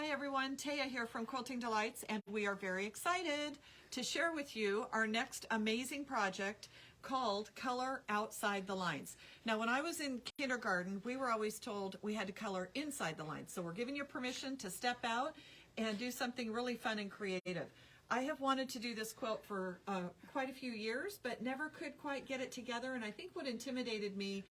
Hi everyone, Taya here from Quilting Delights, and we are very excited to share with you our next amazing project called Color Outside the Lines. Now, when I was in kindergarten, we were always told we had to color inside the lines. So we're giving you permission to step out and do something really fun and creative. I have wanted to do this quilt for quite a few years, but never could quite get it together. And I think what intimidated me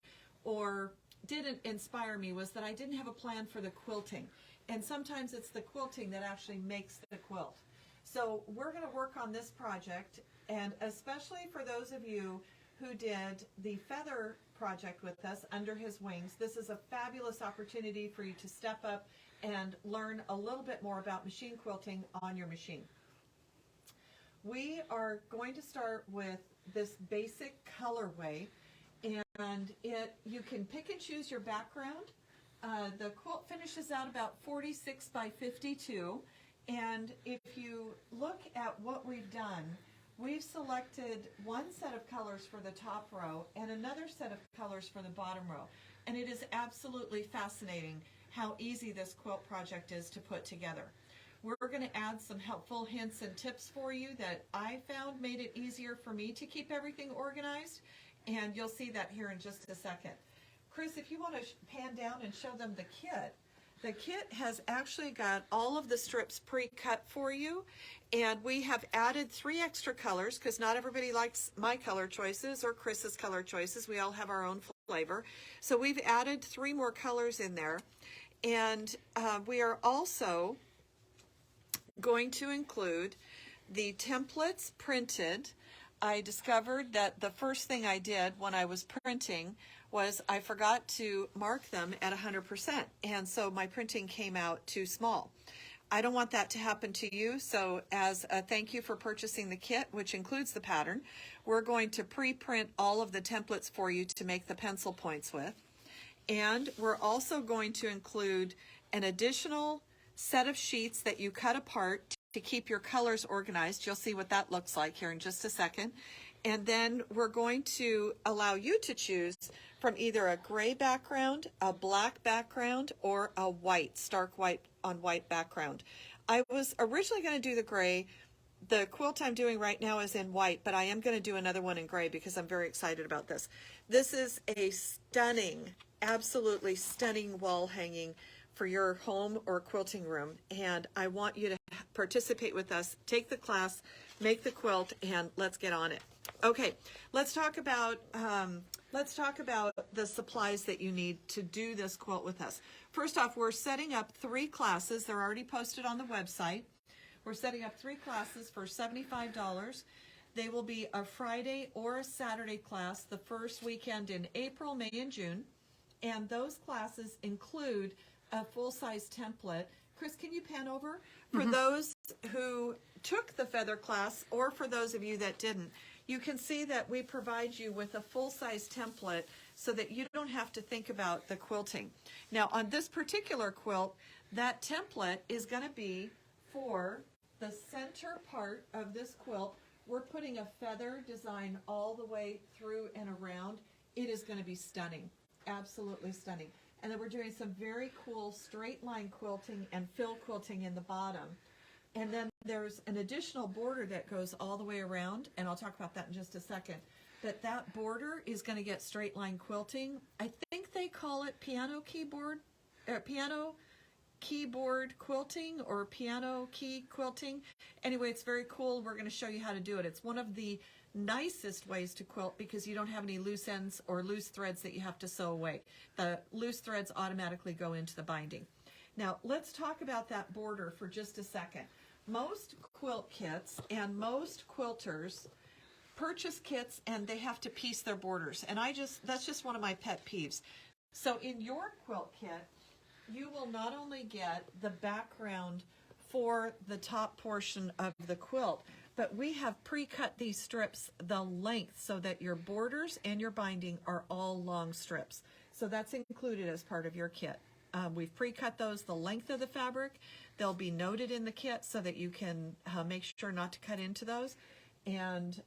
or didn't inspire me was that I didn't have a plan for the quilting. And sometimes it's the quilting that actually makes the quilt. So we're going to work on this project, and especially for those of you who did the feather project with us, Under His Wings, this is a fabulous opportunity for you to step up and learn a little bit more about machine quilting on your machine. We are going to start with this basic colorway, and you can pick and choose your background. The quilt finishes out about 46 by 52, and if you look at what we've done, we've selected one set of colors for the top row and another set of colors for the bottom row, and it is absolutely fascinating how easy this quilt project is to put together. We're going to add some helpful hints and tips for you that I found made it easier for me to keep everything organized, and you'll see that here in just a second. Chris, if you want to pan down and show them the kit has actually got all of the strips pre-cut for you, and we have added 3 extra colors because not everybody likes my color choices or Chris's color choices. We all have our own flavor. So we've added 3 more colors in there, and we are also going to include the templates printed. I discovered that the first thing I did when I was printing was I forgot to mark them at 100%, and so my printing came out too small. I don't want that to happen to you, so as a thank you for purchasing the kit, which includes the pattern, we're going to pre-print all of the templates for you to make the pencil points with. And we're also going to include an additional set of sheets that you cut apart to keep your colors organized. You'll see what that looks like here in just a second. And then we're going to allow you to choose from either a gray background, a black background, or a white, stark white on white background. I was originally going to do the gray. The quilt I'm doing right now is in white, but I am going to do another one in gray because I'm very excited about this. This is a stunning, absolutely stunning wall hanging for your home or quilting room, and I want you to participate with us, take the class, make the quilt, and let's get on it. Okay, let's talk about the supplies that you need to do this quilt with us. First off, we're setting up 3 classes. They're already posted on the website. We're setting up 3 classes for $75. They will be a Friday or a Saturday class the first weekend in April, May, and June, and those classes include a full-size template. Chris, can you pan over? For those who took the feather class, or for those of you that didn't, you can see that we provide you with a full-size template so that you don't have to think about the quilting. Now, on this particular quilt, that template is going to be for the center part of this quilt. We're putting a feather design all the way through and around. It is going to be stunning, absolutely stunning. And then we're doing some very cool straight line quilting and fill quilting in the bottom. And then there's an additional border that goes all the way around, and I'll talk about that in just a second. But that border is going to get straight line quilting. I think they call it piano keyboard quilting or piano key quilting. Anyway, it's very cool. We're going to show you how to do it. It's one of the nicest ways to quilt because you don't have any loose ends or loose threads that you have to sew away. The loose threads automatically go into the binding. Now, let's talk about that border for just a second. Most quilt kits and most quilters purchase kits and they have to piece their borders, and that's just one of my pet peeves. So in your quilt kit, you will not only get the background for the top portion of the quilt, but we have pre-cut these strips the length so that your borders and your binding are all long strips. So that's included as part of your kit. We've pre-cut those the length of the fabric. They'll be noted in the kit so that you can make sure not to cut into those. And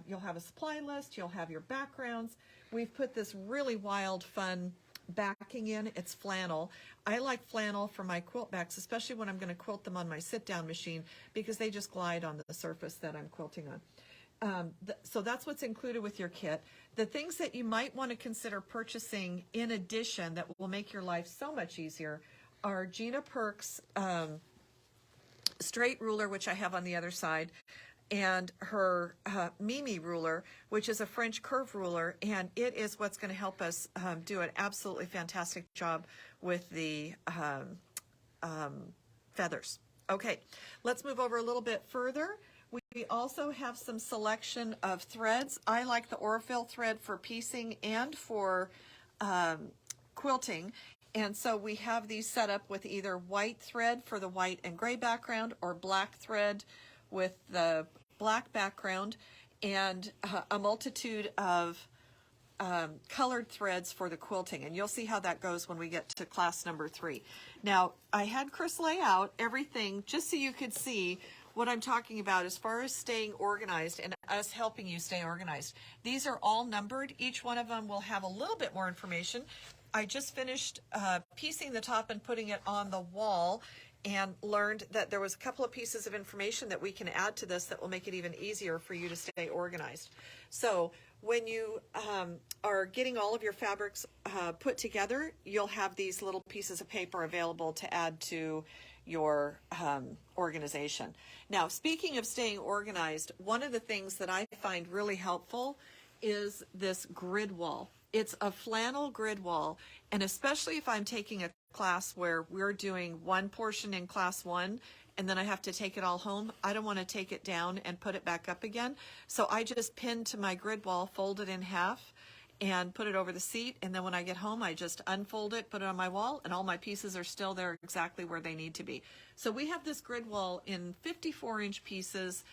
you'll have a supply list. You'll have your backgrounds. We've put this really wild, fun backing in. It's flannel. I like flannel for my quilt backs, especially when I'm going to quilt them on my sit-down machine, because they just glide on the surface that I'm quilting on. So that's what's included with your kit. The things that you might want to consider purchasing in addition that will make your life so much easier are Gina Perk's straight ruler, which I have on the other side, and her Mimi ruler, which is a French curve ruler, and it is what's going to help us do an absolutely fantastic job with the feathers. Okay, let's move over a little bit further. We also have some selection of threads. I like the Orifil thread for piecing and for quilting. And so we have these set up with either white thread for the white and gray background or black thread with the black background, and a multitude of colored threads for the quilting. And you'll see how that goes when we get to class number 3. Now, I had Chris lay out everything just so you could see what I'm talking about as far as staying organized and us helping you stay organized. These are all numbered. Each one of them will have a little bit more information. I just finished piecing the top and putting it on the wall, and learned that there was a couple of pieces of information that we can add to this that will make it even easier for you to stay organized. So when you are getting all of your fabrics put together, you'll have these little pieces of paper available to add to your organization. Now, speaking of staying organized, one of the things that I find really helpful is this grid wall. It's a flannel grid wall, and especially if I'm taking a class where we're doing one portion in class 1 and then I have to take it all home, I don't want to take it down and put it back up again. So I just pin to my grid wall, fold it in half, and put it over the seat, and then when I get home I just unfold it, put it on my wall, and all my pieces are still there exactly where they need to be. So we have this grid wall in 54-inch pieces.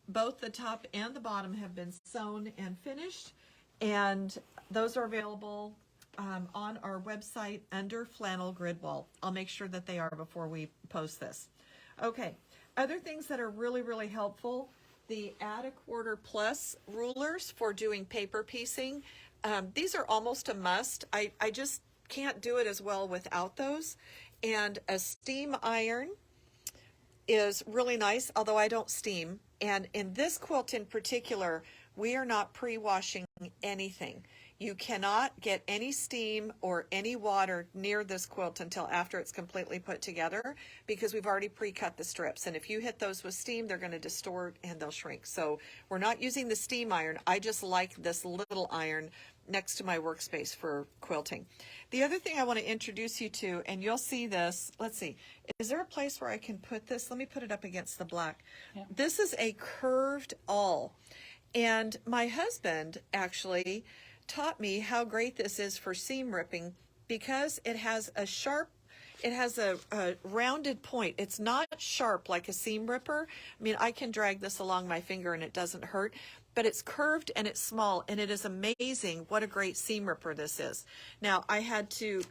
Both the top and the bottom have been sewn and finished, and those are available on our website under flannel grid wall. I'll make sure that they are before we post this. Okay, other things that are really, really helpful, the add a quarter plus rulers for doing paper piecing. These are almost a must. I just can't do it as well without those. And a steam iron is really nice, although I don't steam. And in this quilt in particular, we are not pre-washing anything. You cannot get any steam or any water near this quilt until after it's completely put together, because we've already pre-cut the strips. And if you hit those with steam, they're going to distort and they'll shrink. So we're not using the steam iron. I just like this little iron next to my workspace for quilting. The other thing I want to introduce you to, and you'll see this, let's see, is there a place where I can put this? Let me put it up against the black. Yeah. This is a curved awl. And my husband actually taught me how great this is for seam ripping, because it has a sharp, it has a rounded point. It's not sharp like a seam ripper. I mean, I can drag this along my finger and it doesn't hurt, but it's curved and it's small, and it is amazing what a great seam ripper this is. Now, I had to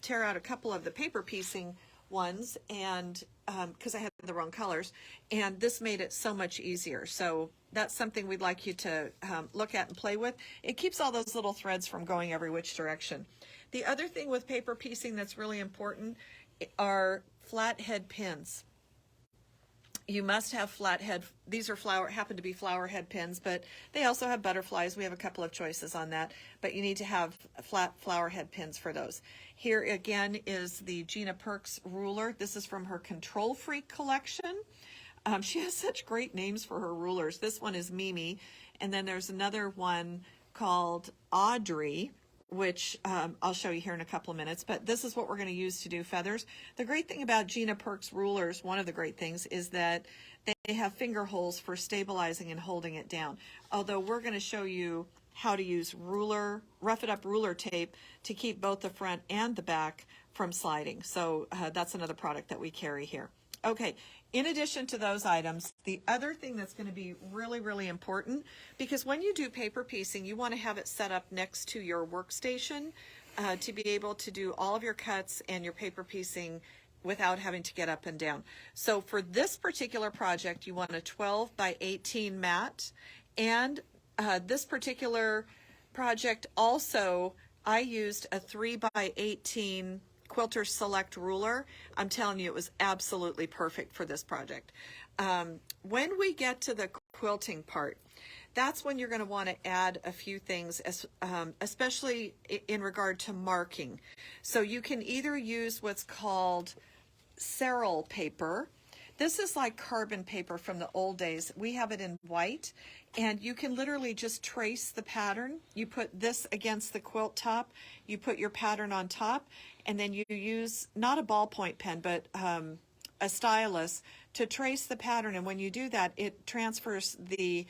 tear out a couple of the paper piecing ones, and because I had the wrong colors, and this made it so much easier. So that's something we'd like you to look at and play with. It keeps all those little threads from going every which direction. The other thing with paper piecing that's really important are flathead pins. You must have flathead. These are happen to be flower head pins, but they also have butterflies. We have a couple of choices on that, but you need to have flat flower head pins for those. Here again is the Gina Perk's ruler. This is from her Control Freak collection. She has such great names for her rulers. This one is Mimi, and then there's another one called Audrey, which I'll show you here in a couple of minutes, but this is what we're going to use to do feathers. The great thing about Gina Perk's rulers, one of the great things, is that they have finger holes for stabilizing and holding it down. Although we're going to show you how to use rough it up ruler tape to keep both the front and the back from sliding. So that's another product that we carry here. Okay, in addition to those items, the other thing that's going to be really, really important, because when you do paper piecing, you want to have it set up next to your workstation to be able to do all of your cuts and your paper piecing without having to get up and down. So for this particular project, you want a 12 by 18 mat, and this particular project also I used a 3x18 Quilter Select ruler. I'm telling you, it was absolutely perfect for this project. When we get to the quilting part, that's when you're going to want to add a few things, especially in regard to marking. So you can either use what's called Serral paper. This is like carbon paper from the old days. We have it in white, and you can literally just trace the pattern. You put this against the quilt top, you put your pattern on top, and then you use not a ballpoint pen, but a stylus to trace the pattern. And when you do that, it transfers the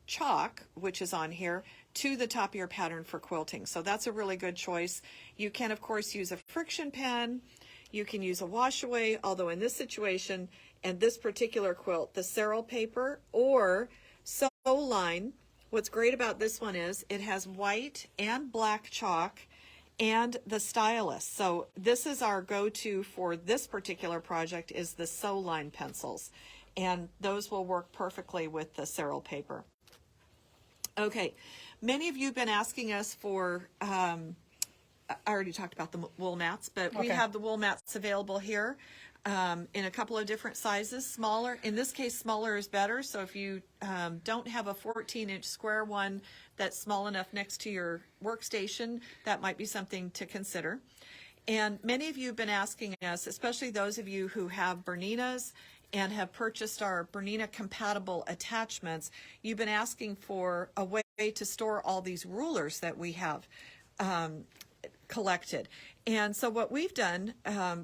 chalk, which is on here, to the top of your pattern for quilting. So that's a really good choice. You can, of course, use a friction pen. You can use a wash away, although in this situation and this particular quilt, the Serral paper or sew line. What's great about this one is it has white and black chalk and the stylus. So this is our go-to for this particular project, is the sew line pencils. And those will work perfectly with the Serral paper. Okay, many of you have been asking us for, I already talked about the wool mats, but we have the wool mats available here in a couple of different sizes. Smaller, in this case, smaller is better. So if you don't have a 14-inch square one that's small enough next to your workstation, that might be something to consider. And many of you have been asking us, especially those of you who have Berninas and have purchased our Bernina compatible attachments, you've been asking for a way to store all these rulers that we have collected. And so what we've done,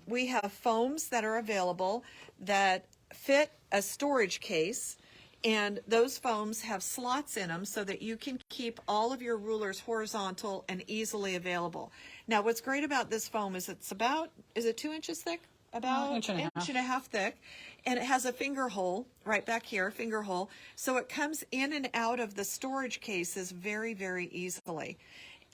we have foams that are available that fit a storage case, and those foams have slots in them so that you can keep all of your rulers horizontal and easily available. Now what's great about this foam is it's about, is it 2 inches thick? About inch and a half thick, and it has a finger hole right back here, finger hole, so it comes in and out of the storage cases very, very easily.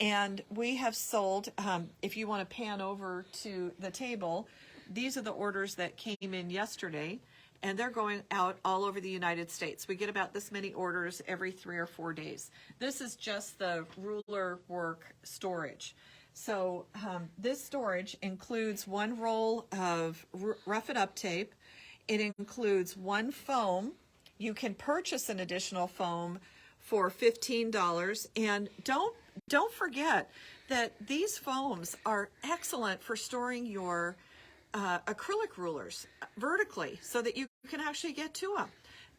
And we have sold, if you want to pan over to the table, these are the orders that came in yesterday, and they're going out all over the United States. We get about this many orders every 3 or 4 days. This is just the ruler work storage. So this storage includes one roll of Rough It Up tape. It includes one foam. You can purchase an additional foam for $15. And don't forget that these foams are excellent for storing your acrylic rulers vertically so that you can actually get to them.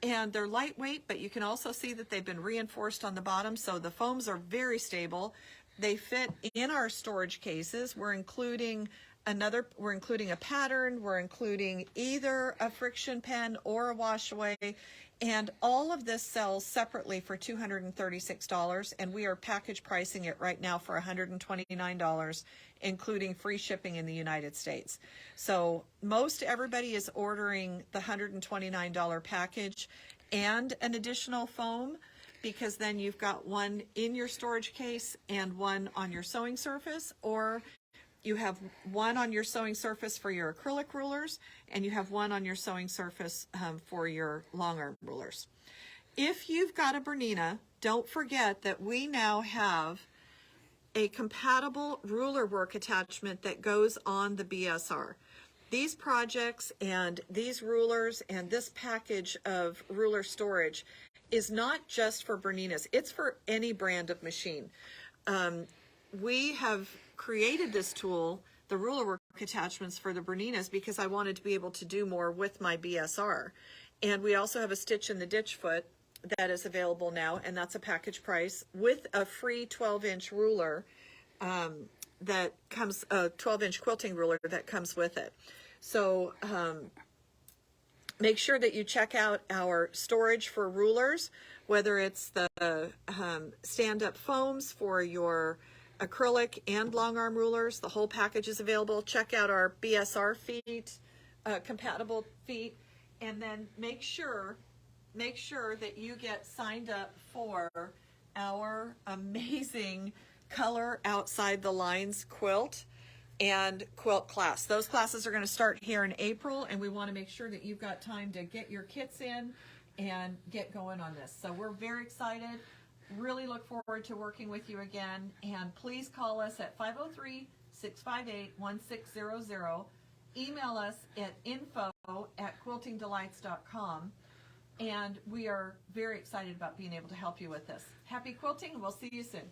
And they're lightweight, but you can also see that they've been reinforced on the bottom, so the foams are very stable. They fit in our storage cases. We're including a pattern, we're including either a friction pen or a wash away, and all of this sells separately for $236, and we are package pricing it right now for $129, including free shipping in the United States. So most everybody is ordering the $129 package and an additional foam, because then you've got one in your storage case and one on your sewing surface, or you have one on your sewing surface for your acrylic rulers, and you have one on your sewing surface for your long arm rulers. If you've got a Bernina, don't forget that we now have a compatible ruler work attachment that goes on the BSR. These projects and these rulers and this package of ruler storage is not just for Berninas, it's for any brand of machine. We have created this tool, the ruler work attachments for the Berninas, because I wanted to be able to do more with my BSR. And we also have a stitch in the ditch foot that is available now, and that's a package price with a free 12-inch ruler that comes, a 12-inch quilting ruler that comes with it. So make sure that you check out our storage for rulers, whether it's the stand-up foams for your acrylic and long arm rulers. The whole package is available. Check out our BSR feet, compatible feet, and then make sure that you get signed up for our amazing Color Outside the Lines quilt and quilt class. Those classes are going to start here in April, and we want to make sure that you've got time to get your kits in and get going on this. So we're very excited. Really look forward to working with you again. And please call us at 503-658-1600. Email us at info@quiltingdelights.com. And we are very excited about being able to help you with this. Happy quilting, and we'll see you soon.